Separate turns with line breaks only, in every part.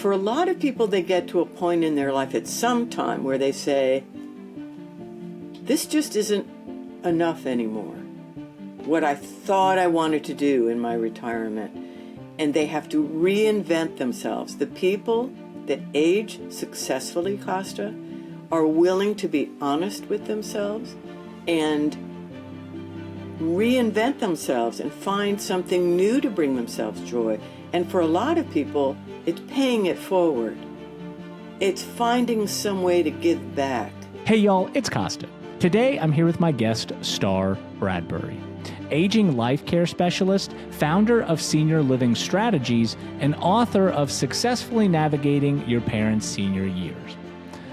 for a lot of people, they get to a point in their life at some time where they say, this just isn't enough anymore. What I thought I wanted to do in my retirement. And they have to reinvent themselves. The people that age successfully, Kosta, are willing to be honest with themselves and reinvent themselves and find something new to bring themselves joy. And for a lot of people, it's paying it forward. It's finding some way to give back.
Hey y'all, it's Kosta. Today I'm here with my guest, Star Bradbury, aging life care specialist, founder of Senior Living Strategies, and author of Successfully Navigating Your Parents' Senior Years.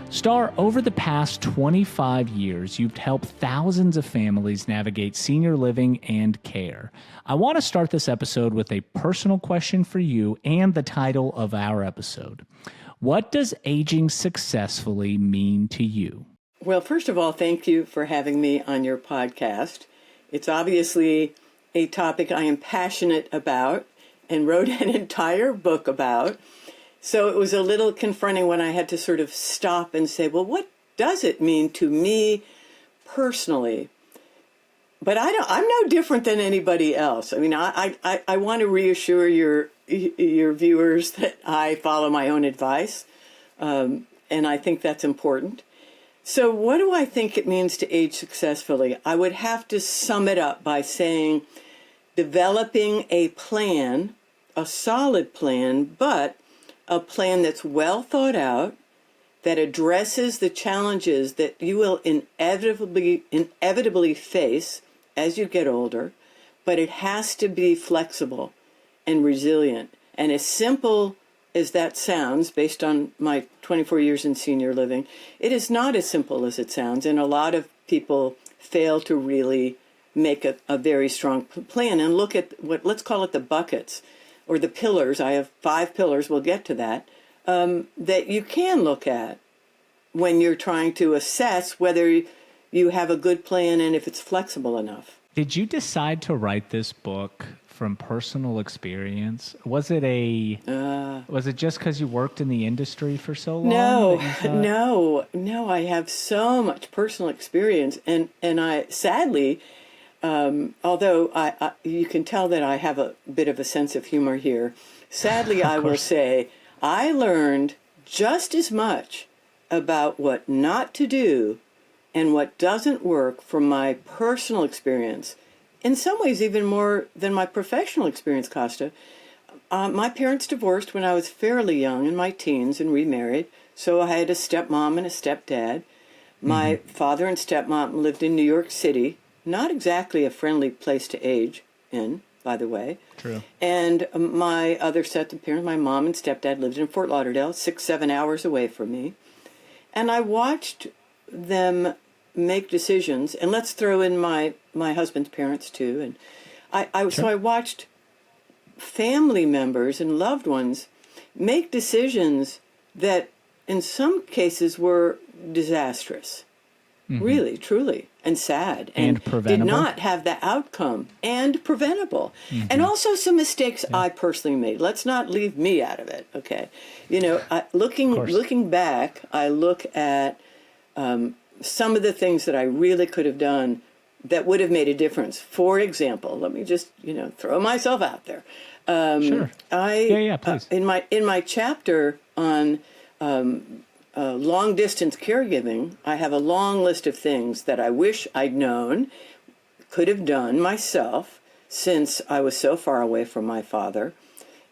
Star, over the past 25 years, you've helped thousands of families navigate senior living and care. I want to start this episode with a personal question for you and the title of our episode. What does aging successfully mean to you?
Well, first of all, thank you for having me on your podcast. It's obviously a topic I am passionate about and wrote an entire book about. So it was a little confronting when I had to sort of stop and say, well, what does it mean to me personally? But I'm no different than anybody else. I mean, I want to reassure your viewers that I follow my own advice, and I think that's important. So what do I think it means to age successfully? I would have to sum it up by saying developing a plan, a solid plan, but a plan that's well thought out, that addresses the challenges that you will inevitably face as you get older, but it has to be flexible and resilient. And as simple as that sounds, based on my 24 years in senior living, it is not as simple as it sounds. And a lot of people fail to really make a very strong plan and look at what, let's call it the buckets or the pillars. I have 5 pillars, we'll get to that, that you can look at when you're trying to assess whether you have a good plan and if it's flexible enough.
Did you decide to write this book from personal experience? Was it just because you worked in the industry for so long?
No. I have so much personal experience, and I sadly, although you can tell that I have a bit of a sense of humor here. Sadly, I will say I learned just as much about what not to do and what doesn't work from my personal experience. In some ways, even more than my professional experience, Kosta. My parents divorced when I was fairly young, in my teens, and remarried. So I had a stepmom and a stepdad. My father and stepmom lived in New York City. Not exactly a friendly place to age in, by the way.
True.
And my other set of parents, my mom and stepdad, lived in Fort Lauderdale, 6-7 hours away from me. And I watched them make decisions, and let's throw in my husband's parents too. And so I watched family members and loved ones make decisions that in some cases were disastrous, really, truly, and sad, and
preventable.
Did not have the outcome, and preventable. And also some mistakes I personally made. Let's not leave me out of it, okay? You know, looking back, I look at some of the things that I really could have done that would have made a difference. For example, let me just, throw myself out there.
Sure. Please.
In my chapter on long distance caregiving, I have a long list of things that I wish I'd known, could have done myself, since I was so far away from my father.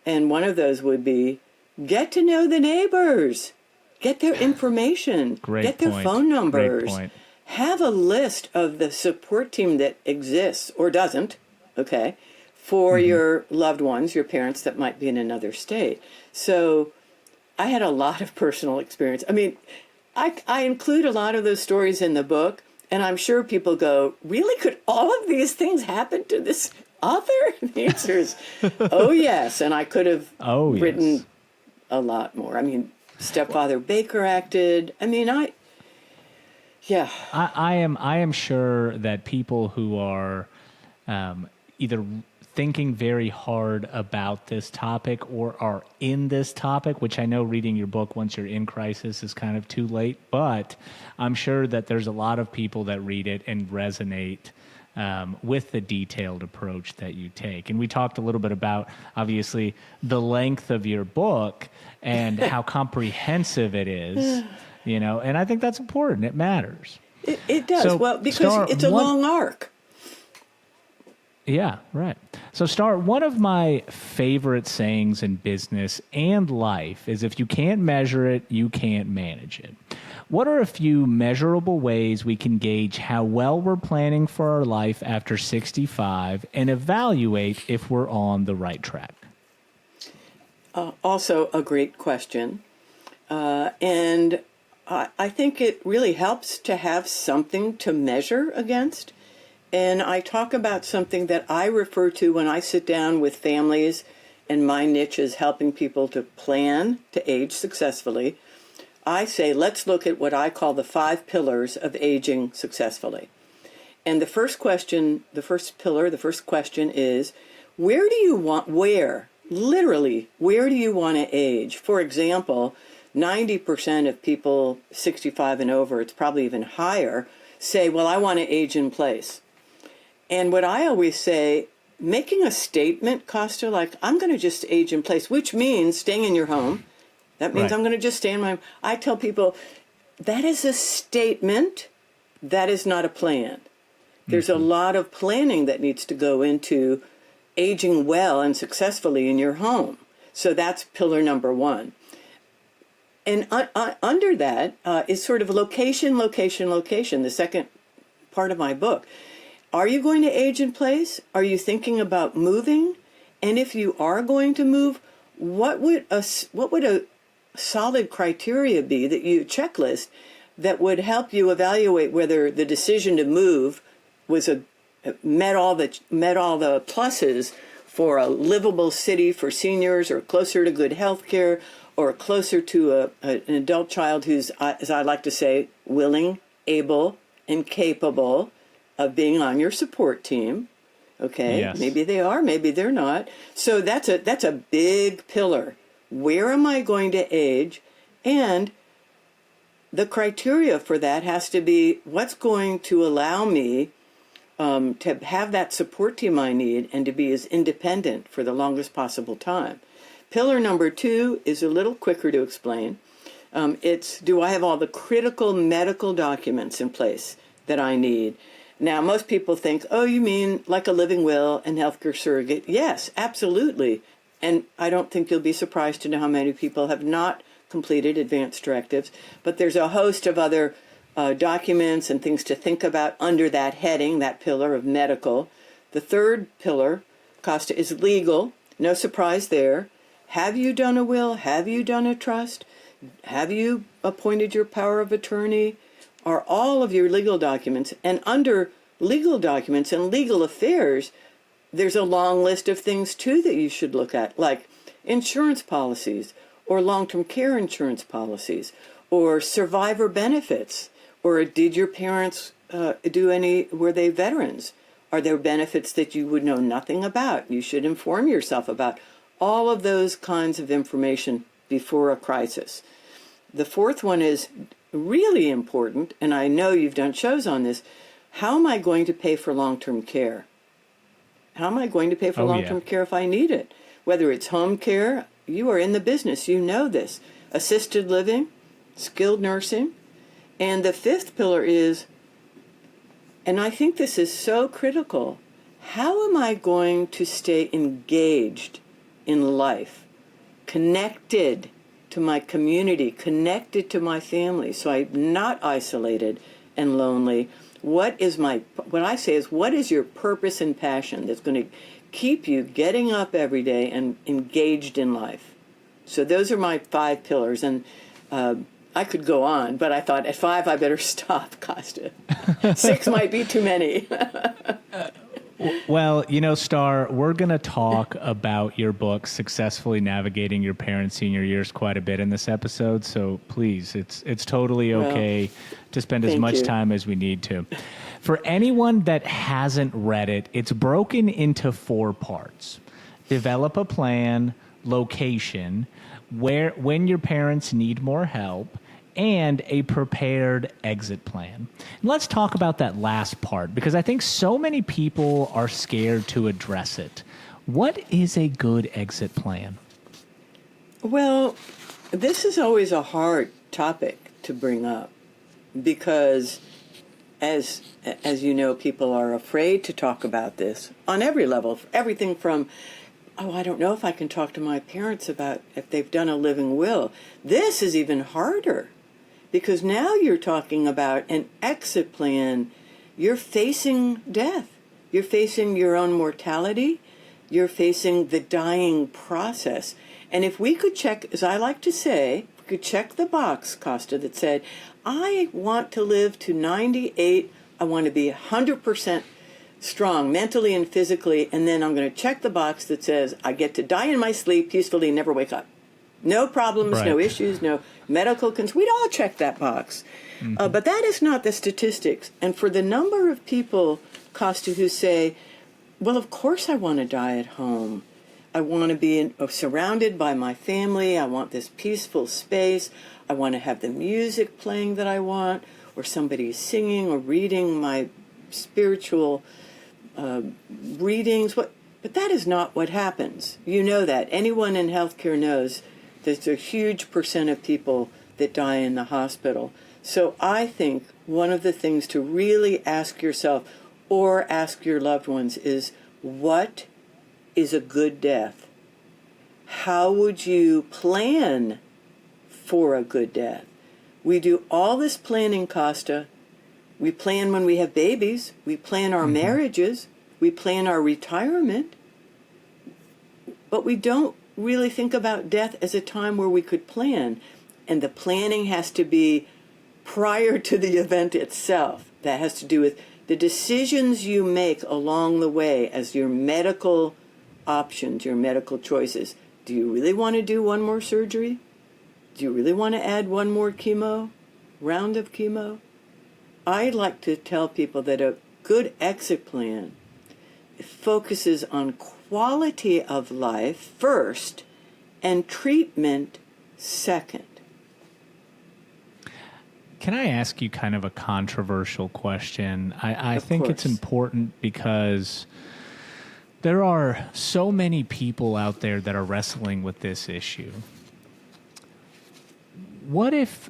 And one of those would be get to know the neighbors. Get their information. Get their phone numbers.
Great point.
Have a list of the support team that exists or doesn't, okay, for your loved ones, your parents that might be in another state. So I had a lot of personal experience. I mean, I include a lot of those stories in the book, and I'm sure people go, really? Could all of these things happen to this author? The answer is, oh, yes. And I could have written a lot more. I mean, Stepfather Baker acted. I mean, I am
sure that people who are either thinking very hard about this topic or are in this topic, which I know reading your book once you're in crisis is kind of too late, but I'm sure that there's a lot of people that read it and resonate with the detailed approach that you take. And we talked a little bit about, obviously, the length of your book and how comprehensive it is, and I think that's important. It matters.
It does.
So,
well, because
Star,
it's a long arc.
Yeah, right. So, Star, one of my favorite sayings in business and life is if you can't measure it, you can't manage it. What are a few measurable ways we can gauge how well we're planning for our life after 65 and evaluate if we're on the right track?
Also a great question. And I think it really helps to have something to measure against. And I talk about something that I refer to when I sit down with families, and my niche is helping people to plan to age successfully. I say, let's look at what I call the 5 pillars of aging successfully. And the first question is, where do you want to age? For example, 90% of people 65 and over, it's probably even higher, say, well, I want to age in place. And what I always say, making a statement, Kosta, like, I'm going to just age in place, which means staying in your home. That means
right.
I'm going to just stay in my home. I tell people, that is a statement. That is not a plan. There's a lot of planning that needs to go into aging well and successfully in your home. So that's pillar number 1. And under that is sort of location, the second part of my book. Are you going to age in place? Are you thinking about moving? And if you are going to move, what would a solid criteria be that you checklist that would help you evaluate whether the decision to move was met all the pluses for a livable city for seniors, or closer to good health care, or closer to an adult child who's, as I like to say, willing, able, and capable of being on your support team. Okay,
yes.
Maybe they are, maybe they're not. So that's a big pillar. Where am I going to age? And the criteria for that has to be what's going to allow me to have that support team I need and to be as independent for the longest possible time. Pillar number 2 is a little quicker to explain. It's, do I have all the critical medical documents in place that I need? Now, most people think, oh, you mean like a living will and healthcare surrogate? Yes, absolutely. And I don't think you'll be surprised to know how many people have not completed advanced directives. But there's a host of other documents and things to think about under that heading, that pillar of medical. The third pillar, Kosta, is legal. No surprise there. Have you done a will? Have you done a trust? Have you appointed your power of attorney? Are all of your legal documents? And under legal documents and legal affairs, there's a long list of things, too, that you should look at, like insurance policies or long-term care insurance policies or survivor benefits. Or did your parents were they veterans? Are there benefits that you would know nothing about? You should inform yourself about all of those kinds of information before a crisis. The fourth one is really important, and I know you've done shows on this. How am I going to pay for long-term care? How am I going to pay for long-term care if I need it? Whether it's home care, you are in the business, you know this. Assisted living, skilled nursing. And the fifth pillar is, and I think this is so critical, how am I going to stay engaged in life, connected to my community, connected to my family, so I'm not isolated and lonely? What I say is, what is your purpose and passion that's going to keep you getting up every day and engaged in life? So those are my 5 pillars, and I could go on, but I thought at 5 I better stop, Kosta. 6 might be too many.
Well, Star, we're going to talk about your book, Successfully Navigating Your Parents' Senior Years, quite a bit in this episode. So please, it's totally okay to spend as much time as we need to. For anyone that hasn't read it, it's broken into 4 parts. Develop a plan, location, when your parents need more help, and a prepared exit plan. And let's talk about that last part, because I think so many people are scared to address it. What is a good exit plan?
Well, this is always a hard topic to bring up because, as you know, people are afraid to talk about this on every level. Everything from, oh, I don't know if I can talk to my parents about if they've done a living will. This is even harder because now you're talking about an exit plan. You're facing death. You're facing your own mortality. You're facing the dying process. And if we could check, as I like to say, we could check the box, Kosta, that said, I want to live to 98. I want to be 100% strong mentally and physically. And then I'm going to check the box that says, I get to die in my sleep peacefully and never wake up. No problems,
right.
No issues, no medical concerns. We'd all check that box. Mm-hmm. But that is not the statistics. And for the number of people, Kosta, who say, well, of course I want to die at home. I want to be surrounded by my family. I want this peaceful space. I want to have the music playing that I want, or somebody singing or reading my spiritual readings. But that is not what happens. You know that. Anyone in healthcare knows there's a huge percent of people that die in the hospital. So I think one of the things to really ask yourself or ask your loved ones is, what is a good death? How would you plan for a good death? We do all this planning, Kosta. We plan when we have babies. We plan our marriages. We plan our retirement. But we don't really think about death as a time where we could plan. And the planning has to be prior to the event itself. That has to do with the decisions you make along the way as your medical options, your medical choices. Do you really want to do one more surgery? Do you really want to add one more round of chemo? I like to tell people that a good exit plan focuses on quality of life first and treatment second.
Can I ask you kind of a controversial question? I think
course.
It's important because there are so many people out there that are wrestling with this issue. What if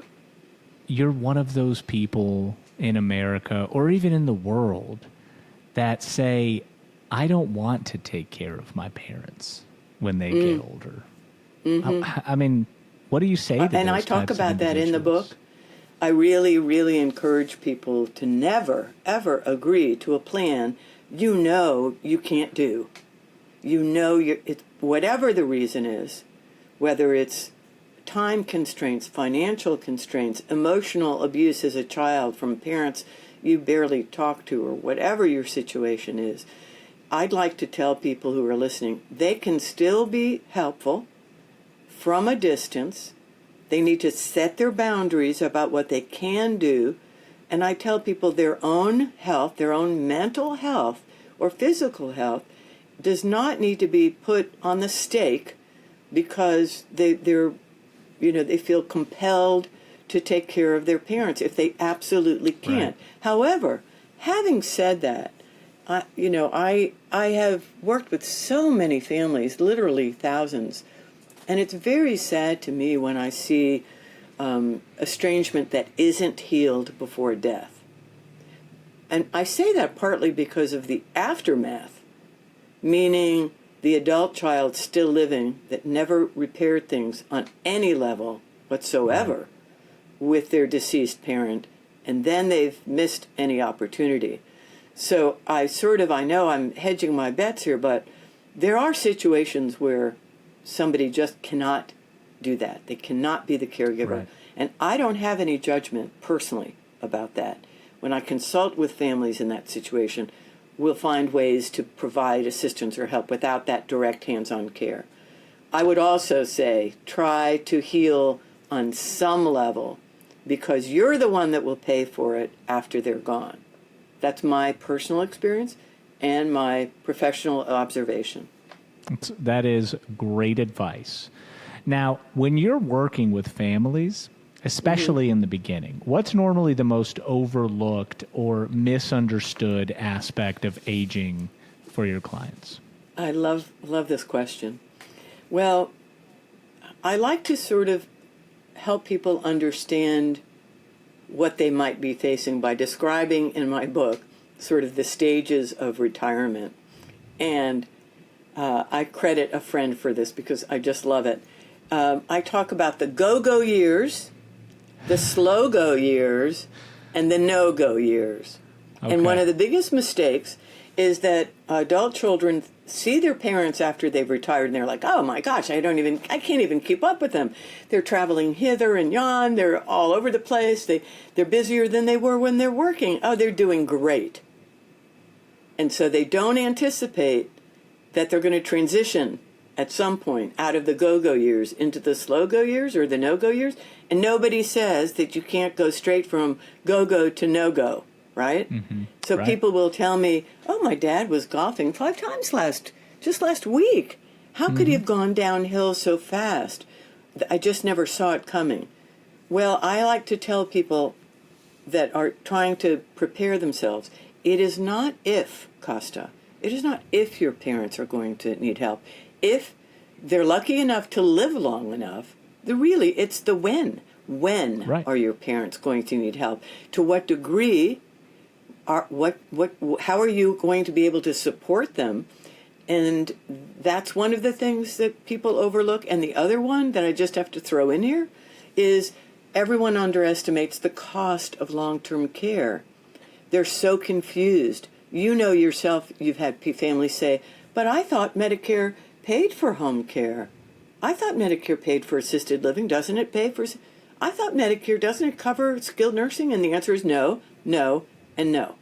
you're one of those people in America or even in the world that say, I don't want to take care of my parents when they get older? I mean, what do you say to those
And I talk
types of
about that in the book.
individuals?
I really, really encourage people to never, ever agree to a plan you know you can't do. You know, whatever the reason is, whether it's time constraints, financial constraints, emotional abuse as a child from parents you barely talk to, or whatever your situation is, I'd like to tell people who are listening, they can still be helpful from a distance. They need to set their boundaries about what they can do. And I tell people their own health, their own mental health or physical health does not need to be put on the stake because they feel compelled to take care of their parents if they absolutely can't.
Right.
However, having said that, I have worked with so many families, literally thousands, and it's very sad to me when I see estrangement that isn't healed before death. And I say that partly because of the aftermath, meaning the adult child still living that never repaired things on any level whatsoever with their deceased parent, and then they've missed any opportunity. So I know I'm hedging my bets here, but there are situations where somebody just cannot do that. They cannot be the caregiver.
Right.
And I don't have any judgment personally about that. When I consult with families in that situation, we'll find ways to provide assistance or help without that direct hands-on care. I would also say try to heal on some level because you're the one that will pay for it after they're gone. That's my personal experience and my professional observation.
That is great advice. Now, when you're working with families, especially in the beginning, what's normally the most overlooked or misunderstood aspect of aging for your clients?
I love this question. Well, I like to sort of help people understand what they might be facing by describing in my book sort of the stages of retirement. And I credit a friend for this because I just love it. I talk about the go-go years, the slow-go years, and the no-go years. Okay. And one of the biggest mistakes is that adult children see their parents after they've retired and they're like, oh my gosh, I can't even keep up with them. They're traveling hither and yon. They're all over the place. They're busier than they were when they're working. Oh, they're doing great. And so they don't anticipate that they're going to transition at some point out of the go-go years into the slow-go years or the no-go years. And nobody says that you can't go straight from go-go to no-go. Right? Mm-hmm. So right. People will tell me, oh, my dad was golfing 5 times just last week. How could he have gone downhill so fast? I just never saw it coming. Well, I like to tell people that are trying to prepare themselves, it is not if, Kosta, it is not if your parents are going to need help. If they're lucky enough to live long enough, it's the when. When right. Are your parents going to need help? To what degree? How are you going to be able to support them? And that's one of the things that people overlook. And the other one that I just have to throw in here is everyone underestimates the cost of long-term care. They're so confused. You know yourself, you've had families say, but I thought Medicare paid for home care. I thought Medicare paid for assisted living. Doesn't it pay for... I thought Medicare, doesn't it cover skilled nursing? And the answer is no, no, and no.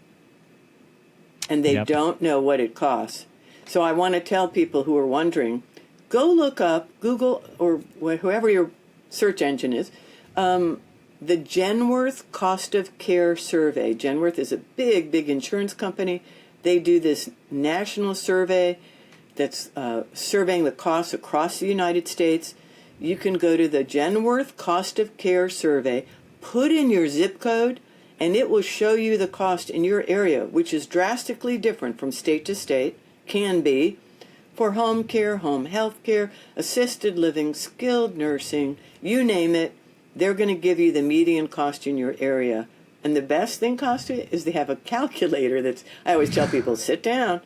And they don't know what it costs. So I want to tell people who are wondering, go look up, Google or whoever your search engine is, the Genworth Cost of Care Survey. Genworth is a big, big insurance company. They do this national survey that's surveying the costs across the United States. You can go to the Genworth Cost of Care Survey, put in your zip code, and it will show you the cost in your area, which is drastically different from state to state, can be, for home care, home health care, assisted living, skilled nursing, you name it, they're going to give you the median cost in your area. And the best thing, Kosta, is they have a calculator I always tell people, sit down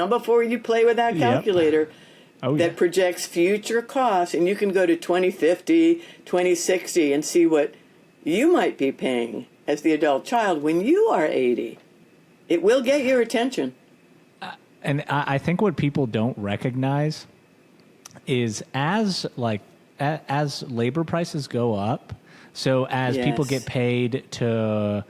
before you play with that calculator. That projects future costs, and you can go to 2050, 2060 and see what you might be paying as the adult child when you are 80. It will get your attention.
And I think what people don't recognize is as labor prices go up, so as people get paid to,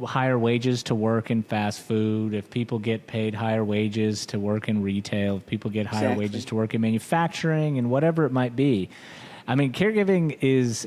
higher wages to work in fast food, if people get paid higher wages to work in retail, if people get higher wages to work in manufacturing and whatever it might be. I mean, caregiving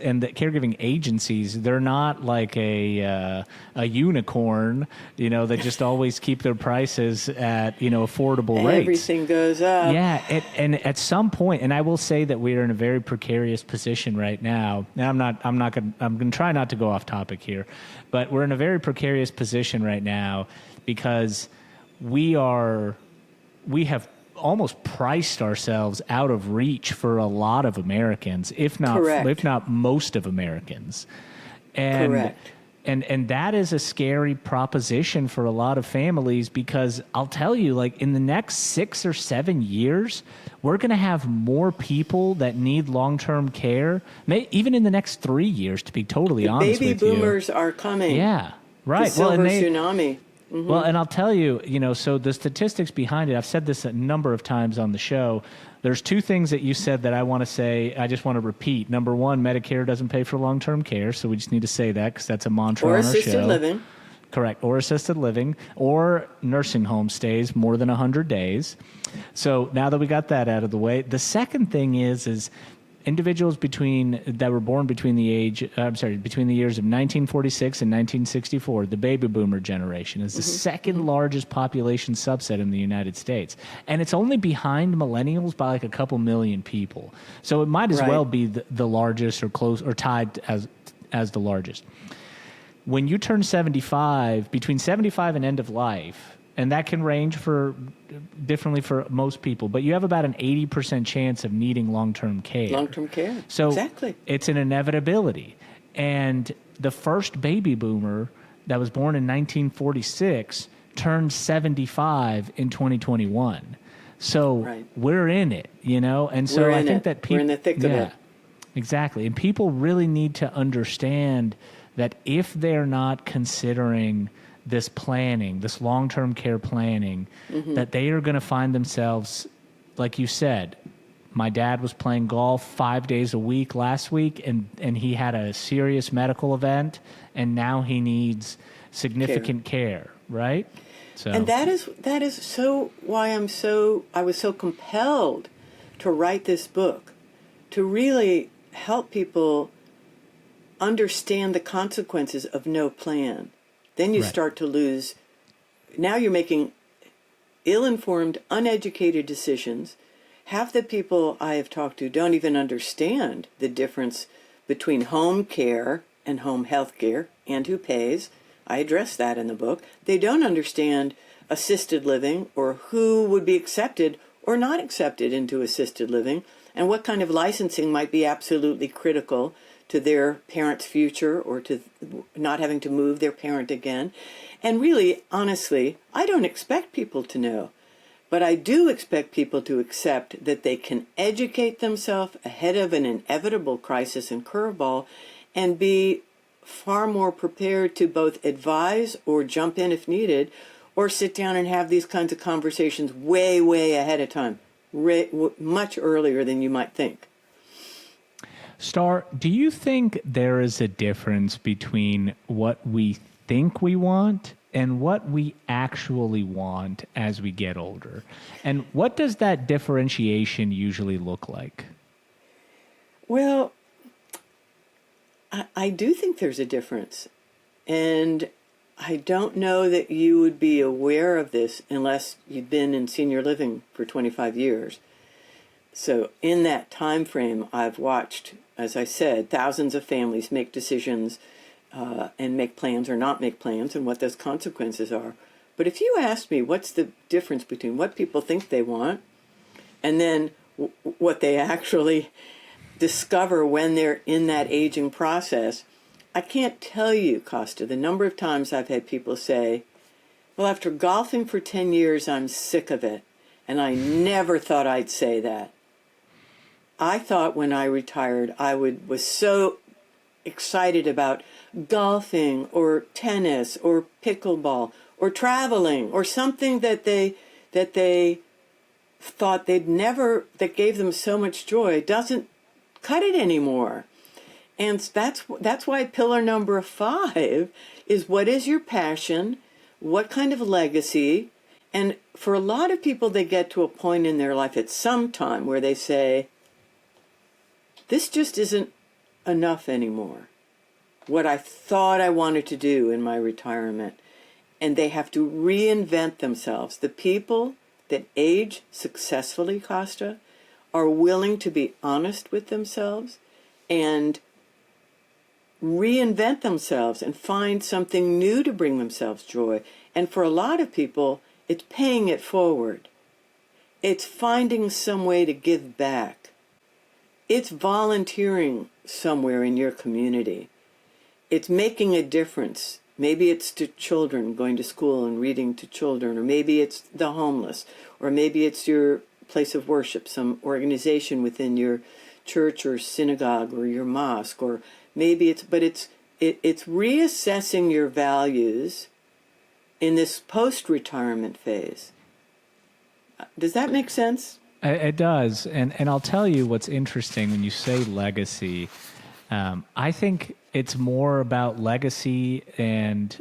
and the caregiving agencies, they're not like a unicorn, that just always keep their prices at, affordable rates.
Everything goes up.
Yeah. And at some point, and I will say that we are in a very precarious position right now. Now, I'm going to try not to go off topic here, but we're in a very precarious position right now because we have almost priced ourselves out of reach for a lot of Americans, if not most of Americans. And
Correct.
And that is a scary proposition for a lot of families because I'll tell you, in the next 6 or 7 years, we're going to have more people that need long-term care, even in the next 3 years, to be totally honest with you.
Baby boomers are coming.
Yeah, right.
The silver tsunami.
Mm-hmm. Well, and I'll tell you, so the statistics behind it, I've said this a number of times on the show. There's 2 things that you said that I want to say, I just want to repeat. Number 1, Medicare doesn't pay for long-term care, so we just need to say that because that's a mantra on our show.
Or assisted living.
Correct. Or assisted living or nursing home stays more than 100 days. So now that we got that out of the way, the second thing is individuals that were born between the years of 1946 and 1964, the baby boomer generation, is the second largest population subset in the United States, and it's only behind millennials by like a couple million people. So it might as well be the largest or close or tied as the largest. When you turn 75, between 75 and end of life, and that can range differently for most people, but you have about an 80% chance of needing long-term care.
Long-term care.
So
exactly.
It's an inevitability. And the first baby boomer that was born in 1946 turned 75 in 2021. So we're in it, And so I think that people...
We're in the thick of it.
Exactly. And people really need to understand that if they're not considering this planning, this long-term care planning, that they are going to find themselves, like you said, my dad was playing golf 5 days a week last week, and he had a serious medical event, and now he needs significant care, right? So,
and that is so why I was so compelled to write this book, to really help people understand the consequences of no plan. Then you start to lose. Now you're making ill-informed, uneducated decisions. Half the people I have talked to don't even understand the difference between home care and home health care and who pays. I address that in the book. They don't understand assisted living or who would be accepted or not accepted into assisted living and what kind of licensing might be absolutely critical to their parent's future or to not having to move their parent again. And really, honestly, I don't expect people to know, but I do expect people to accept that they can educate themselves ahead of an inevitable crisis and curveball and be far more prepared to both advise or jump in if needed or sit down and have these kinds of conversations way, way ahead of time, much earlier than you might think.
Star, do you think there is a difference between what we think we want and what we actually want as we get older? And what does that differentiation usually look like?
Well, I do think there's a difference. And I don't know that you would be aware of this unless you've been in senior living for 25 years. So in that time frame, I've watched, as I said, thousands of families make decisions and make plans or not make plans and what those consequences are. But if you ask me what's the difference between what people think they want and then what they actually discover when they're in that aging process, I can't tell you, Kosta, the number of times I've had people say, well, after golfing for 10 years, I'm sick of it. And I never thought I'd say that. I thought when I retired, I was so excited about golfing or tennis or pickleball or traveling or something that they thought that gave them so much joy doesn't cut it anymore. And that's why pillar number 5 is what is your passion, what kind of legacy, and for a lot of people, they get to a point in their life at some time where they say, this just isn't enough anymore. What I thought I wanted to do in my retirement. And they have to reinvent themselves. The people that age successfully, Kosta, are willing to be honest with themselves and reinvent themselves and find something new to bring themselves joy. And for a lot of people, it's paying it forward. It's finding some way to give back. It's volunteering somewhere in your community. It's making a difference. Maybe it's to children, going to school and reading to children, or maybe it's the homeless, or maybe it's your place of worship, some organization within your church or synagogue or your mosque, or maybe it's reassessing your values in this post-retirement phase. Does that make sense?
It does. And I'll tell you what's interesting when you say legacy. I think it's more about legacy and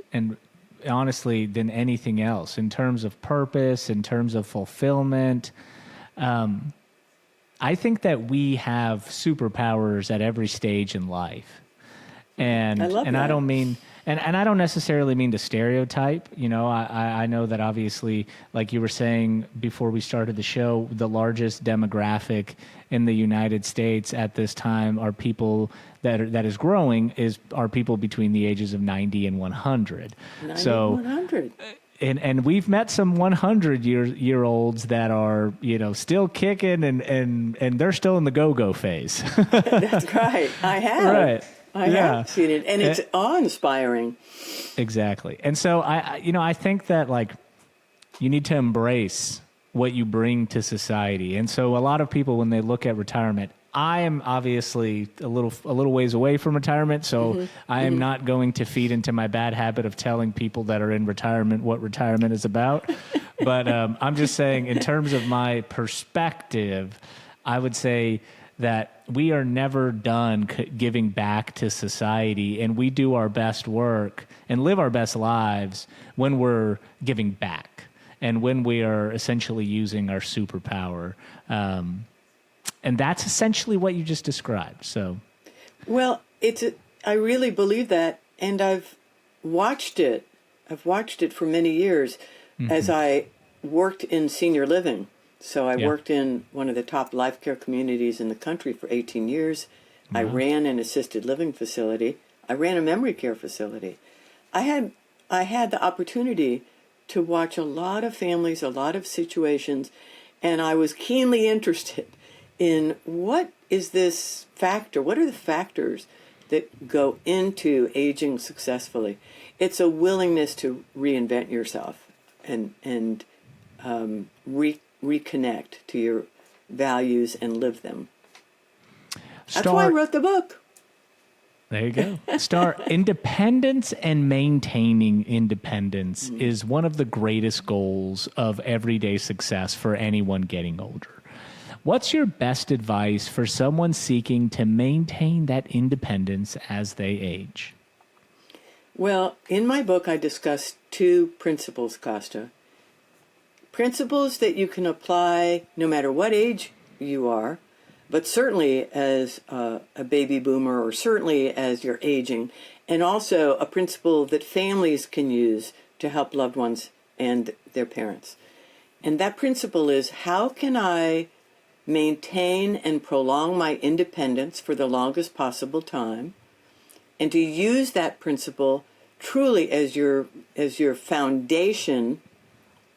honestly than anything else in terms of purpose, in terms of fulfillment. I think that we have superpowers at every stage in life. And
I love that.
I don't mean and I don't necessarily mean to stereotype. You know, I know that obviously, like you were saying before we started the show, the largest demographic in the United States at this time are people that is growing are people between the ages of 90 and 100.
90
So
100.
and we've met some 100 year olds that are, you know, still kicking and they're still in the go-go phase.
That's right. I have.
Right.
I have seen it, and it's awe-inspiring.
Exactly. And so I think that, like, you need to embrace what you bring to society. And so a lot of people, when they look at retirement, I am obviously a little ways away from retirement, so I am not going to feed into my bad habit of telling people that are in retirement what retirement is about. But I'm just saying, in terms of my perspective, I would say that we are never done giving back to society, and we do our best work and live our best lives when we're giving back and when we are essentially using our superpower. And that's essentially what you just described. So,
well, I really believe that, and I've watched it. I've watched it for many years as I worked in senior living. So I worked in one of the top life care communities in the country for 18 years. Wow. I ran an assisted living facility. I ran a memory care facility. I had the opportunity to watch a lot of families, a lot of situations, and I was keenly interested in what is this factor? What are the factors that go into aging successfully? It's a willingness to reinvent yourself and reconnect to your values and live them. That's why I wrote the book.
There you go. Star, independence and maintaining independence is one of the greatest goals of everyday success for anyone getting older. What's your best advice for someone seeking to maintain that independence as they age?
Well, in my book, I discuss two principles, Kosta. Principles that you can apply no matter what age you are, but certainly as a baby boomer or certainly as you're aging, and also a principle that families can use to help loved ones and their parents. And that principle is, how can I maintain and prolong my independence for the longest possible time, and to use that principle truly as your foundation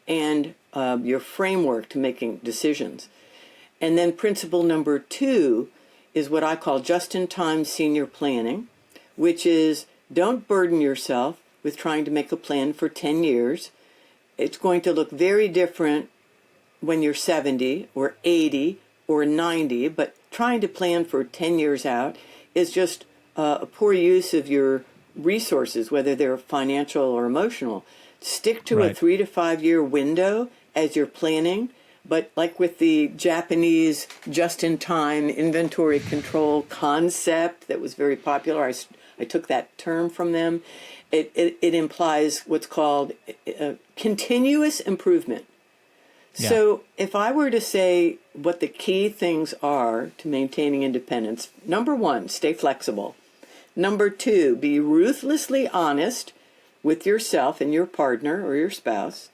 and your framework to making decisions. And then principle number 2 is what I call just-in-time senior planning, which is, don't burden yourself with trying to make a plan for 10 years. It's going to look very different when you're 70 or 80 or 90, but trying to plan for 10 years out is just a poor use of your resources, whether they're financial or emotional. Stick to a 3 to 5 year window as you're planning, but like with the Japanese just-in-time inventory control concept that was very popular, I took that term from them. It implies what's called continuous improvement. Yeah. So if I were to say what the key things are to maintaining independence, number 1, stay flexible. Number 2, be ruthlessly honest with yourself and your partner or your spouse.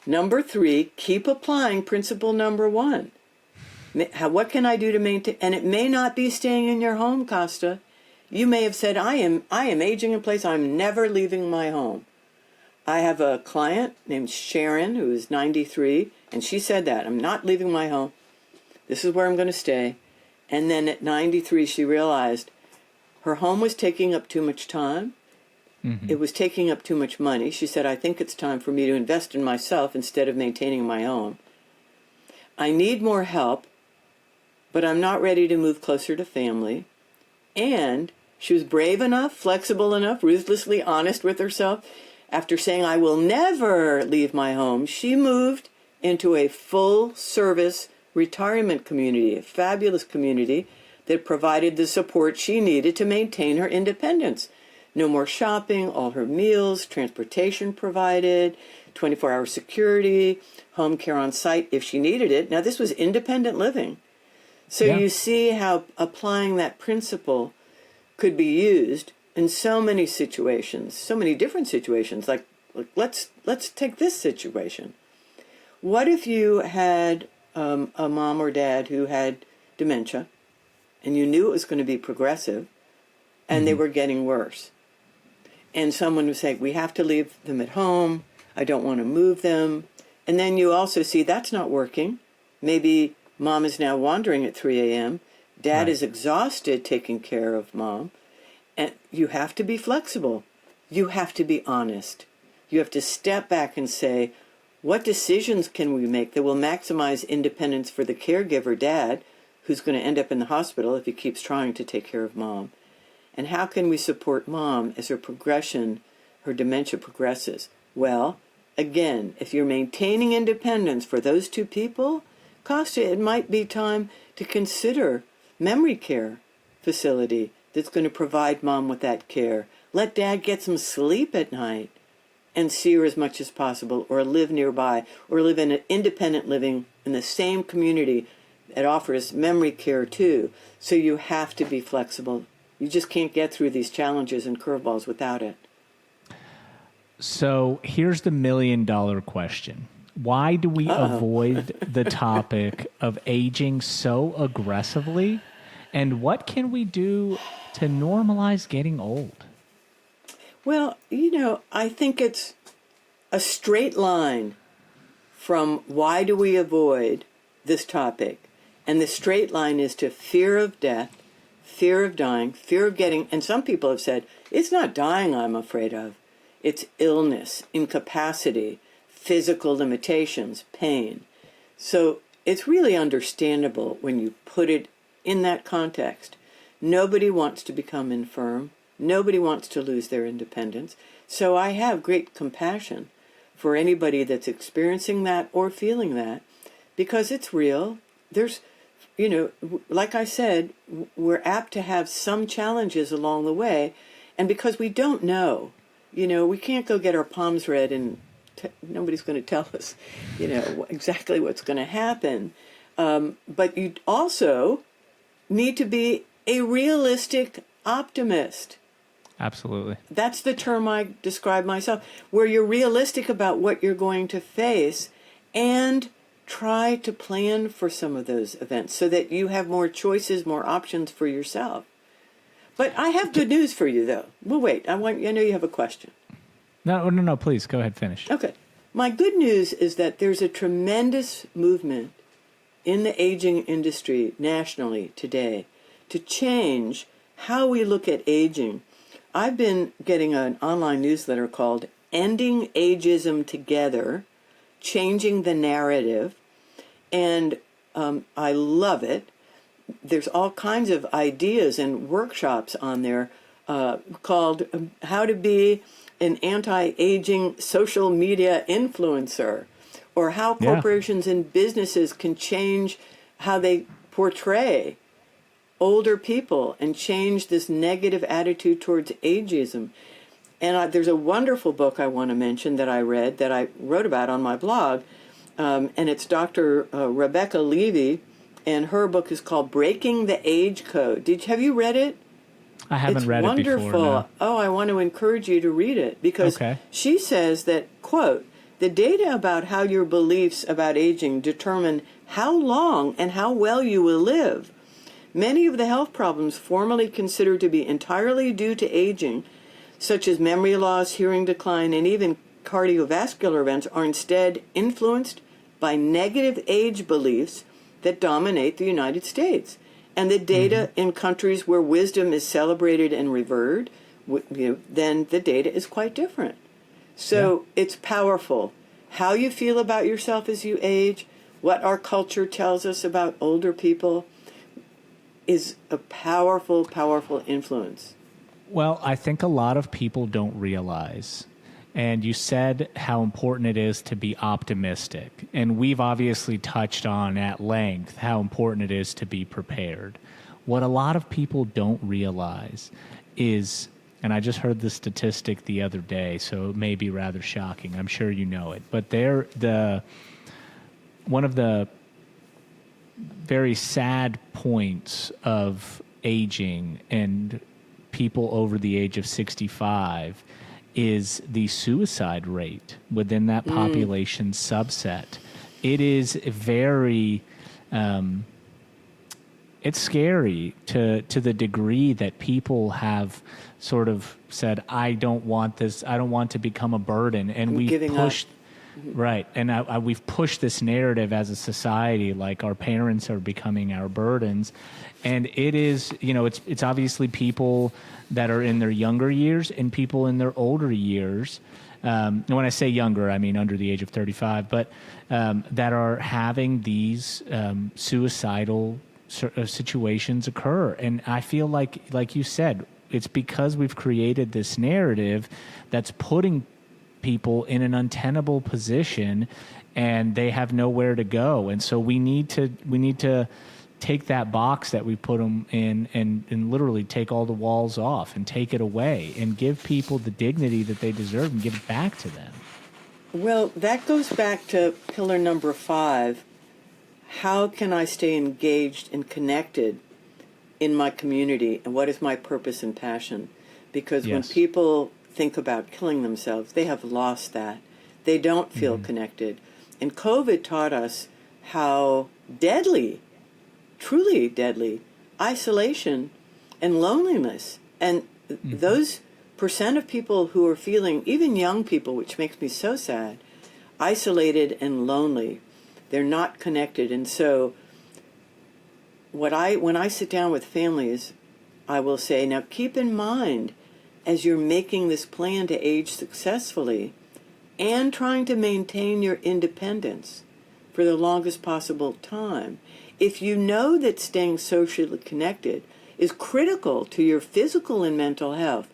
Number 3, keep applying principle number 1. What can I do to maintain? And it may not be staying in your home, Kosta. You may have said, I am aging in place. I'm never leaving my home. I have a client named Sharon who is 93, and she said that. I'm not leaving my home. This is where I'm going to stay. And then at 93, she realized her home was taking up too much time. It was taking up too much money. She said, I think it's time for me to invest in myself instead of maintaining my own. I need more help, but I'm not ready to move closer to family. And she was brave enough, flexible enough, ruthlessly honest with herself. After saying, I will never leave my home, she moved into a full-service retirement community, a fabulous community that provided the support she needed to maintain her independence. No more shopping, all her meals, transportation provided, 24-hour security, home care on site if she needed it. Now, this was independent living. So you see how applying that principle could be used in so many situations, so many different situations. Like let's take this situation. What if you had a mom or dad who had dementia, and you knew it was going to be progressive, and they were getting worse? And someone would say, we have to leave them at home. I don't want to move them. And then you also see that's not working. Maybe mom is now wandering at 3 a.m. Dad is exhausted taking care of mom. And you have to be flexible. You have to be honest. You have to step back and say, what decisions can we make that will maximize independence for the caregiver, dad, who's going to end up in the hospital if he keeps trying to take care of mom? And how can we support mom as her dementia progresses? Well, again, if you're maintaining independence for those two people, Kosta, it might be time to consider memory care facility that's going to provide mom with that care. Let dad get some sleep at night and see her as much as possible, or live nearby, or live in an independent living in the same community that offers memory care too. So you have to be flexible. You just can't get through these challenges and curveballs without it.
So here's the $1 million question. Why do we avoid the topic of aging so aggressively? And what can we do to normalize getting old?
Well, I think it's a straight line from why do we avoid this topic. And the straight line is to fear of death, fear of dying, fear of getting, and some people have said, it's not dying I'm afraid of. It's illness, incapacity, physical limitations, pain. So it's really understandable when you put it in that context. Nobody wants to become infirm. Nobody wants to lose their independence. So I have great compassion for anybody that's experiencing that or feeling that, because it's real. There's, like I said, we're apt to have some challenges along the way. And because we don't know, we can't go get our palms read and nobody's going to tell us, exactly what's going to happen. But you also need to be a realistic optimist.
Absolutely.
That's the term I describe myself, where you're realistic about what you're going to face and try to plan for some of those events so that you have more choices, more options for yourself. But I have good news for you, though. Well, wait, I know you have a question.
No, please, go ahead, finish.
Okay. My good news is that there's a tremendous movement in the aging industry nationally today to change how we look at aging. I've been getting an online newsletter called Ending Ageism Together, Changing the Narrative, and I love it. There's all kinds of ideas and workshops on there called How to Be an Anti-Aging Social Media Influencer, or how corporations and businesses can change how they portray older people and change this negative attitude towards ageism. And there's a wonderful book I want to mention that I read, that I wrote about on my blog, and it's Dr. Rebecca Levy, and her book is called Breaking the Age Code. Have you read it?
I haven't read it before. It's wonderful. No.
Oh, I want to encourage you to read it, because she says that, quote, the data about how your beliefs about aging determine how long and how well you will live. Many of the health problems formerly considered to be entirely due to aging, such as memory loss, hearing decline, and even cardiovascular events, are instead influenced by negative age beliefs that dominate the United States. And the data in countries where wisdom is celebrated and revered, then the data is quite different. So it's powerful. How you feel about yourself as you age, what our culture tells us about older people, is a powerful, powerful influence.
Well, I think a lot of people don't realize, and you said how important it is to be optimistic, and we've obviously touched on at length how important it is to be prepared. What a lot of people don't realize is, and I just heard the statistic the other day, so it may be rather shocking. I'm sure you know it, but one of the very sad points of aging and people over the age of 65 is the suicide rate within that population subset. It is very, it's scary to the degree that people have sort of said, I don't want this, I don't want to become a burden. And we've pushed, right. And we've pushed this narrative as a society, like our parents are becoming our burdens. And it is, it's obviously people that are in their younger years and people in their older years. And when I say younger, I mean under the age of 35, but that are having these suicidal situations occur. And I feel like you said, it's because we've created this narrative that's putting people in an untenable position and they have nowhere to go. And so we need to take that box that we put them in and literally take all the walls off and take it away and give people the dignity that they deserve and give it back to them.
Well, that goes back to pillar number 5. How can I stay engaged and connected in my community, and what is my purpose and passion? Because when people think about killing themselves, they have lost that. They don't feel connected. And COVID taught us how deadly, truly deadly, isolation and loneliness. And those percent of people who are feeling, even young people, which makes me so sad, isolated and lonely, they're not connected. And so when I sit down with families, I will say, now keep in mind, as you're making this plan to age successfully and trying to maintain your independence for the longest possible time, if you know that staying socially connected is critical to your physical and mental health,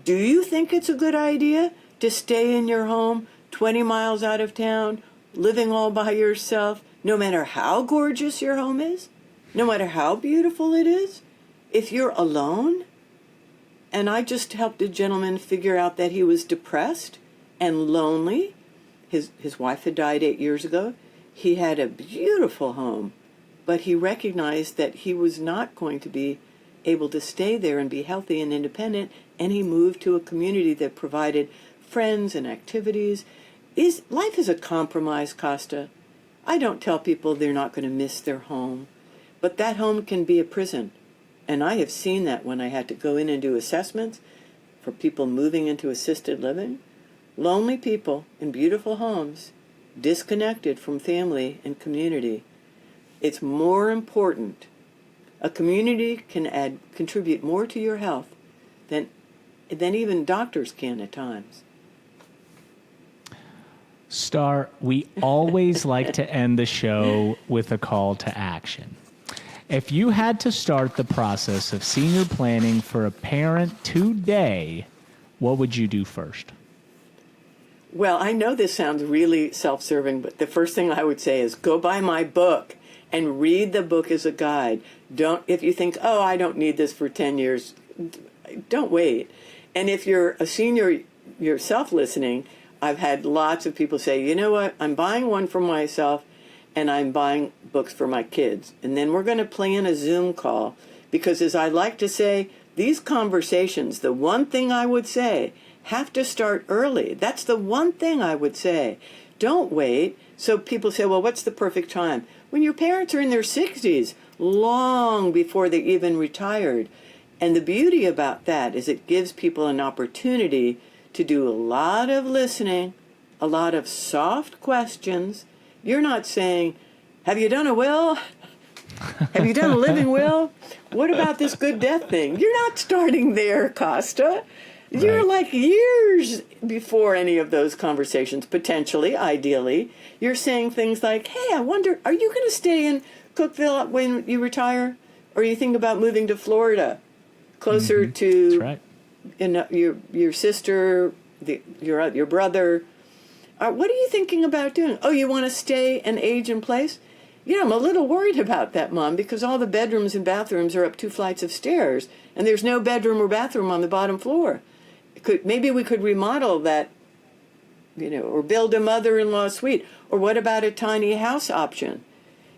do you think it's a good idea to stay in your home 20 miles out of town, living all by yourself, no matter how gorgeous your home is, no matter how beautiful it is, if you're alone? And I just helped a gentleman figure out that he was depressed and lonely. His wife had died 8 years ago. He had a beautiful home, but he recognized that he was not going to be able to stay there and be healthy and independent, and he moved to a community that provided friends and activities. Life is a compromise, Kosta. I don't tell people they're not going to miss their home, but that home can be a prison. And I have seen that when I had to go in and do assessments for people moving into assisted living. Lonely people in beautiful homes, disconnected from family and community. It's more important. A community can contribute more to your health than even doctors can at times.
Star, we always like to end the show with a call to action. If you had to start the process of senior planning for a parent today, what would you do first?
Well, I know this sounds really self-serving, but the first thing I would say is go buy my book and read the book as a guide. If you think, oh, I don't need this for 10 years, don't wait. And if you're a senior yourself listening, I've had lots of people say, you know what, I'm buying one for myself and I'm buying books for my kids. And then we're going to plan a Zoom call because, as I like to say, these conversations, the one thing I would say, have to start early. That's the one thing I would say. Don't wait. So people say, well, what's the perfect time? When your parents are in their 60s, long before they even retired. And the beauty about that is it gives people an opportunity to do a lot of listening, a lot of soft questions. You're not saying, have you done a will? Have you done a living will? What about this good death thing? You're not starting there, Kosta. You're like years before any of those conversations, potentially, ideally. You're saying things like, hey, I wonder, are you going to stay in Cookeville when you retire? Or you think about moving to Florida, closer to your sister, your brother? What are you thinking about doing? Oh, you want to stay and age in place? I'm a little worried about that, Mom, because all the bedrooms and bathrooms are up 2 flights of stairs, and there's no bedroom or bathroom on the bottom floor. Maybe we could remodel that, or build a mother-in-law suite. Or what about a tiny house option?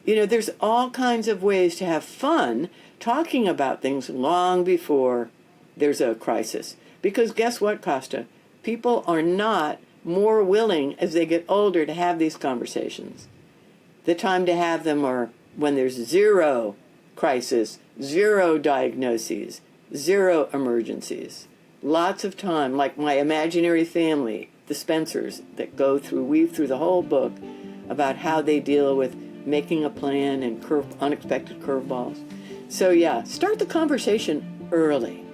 There's all kinds of ways to have fun talking about things long before there's a crisis. Because guess what, Kosta? People are not more willing as they get older to have these conversations. The time to have them are when there's zero crisis, zero diagnoses, zero emergencies. Lots of time, like my imaginary family, the Spencers, that weave through the whole book about how they deal with making a plan and unexpected curveballs. So yeah, start the conversation early.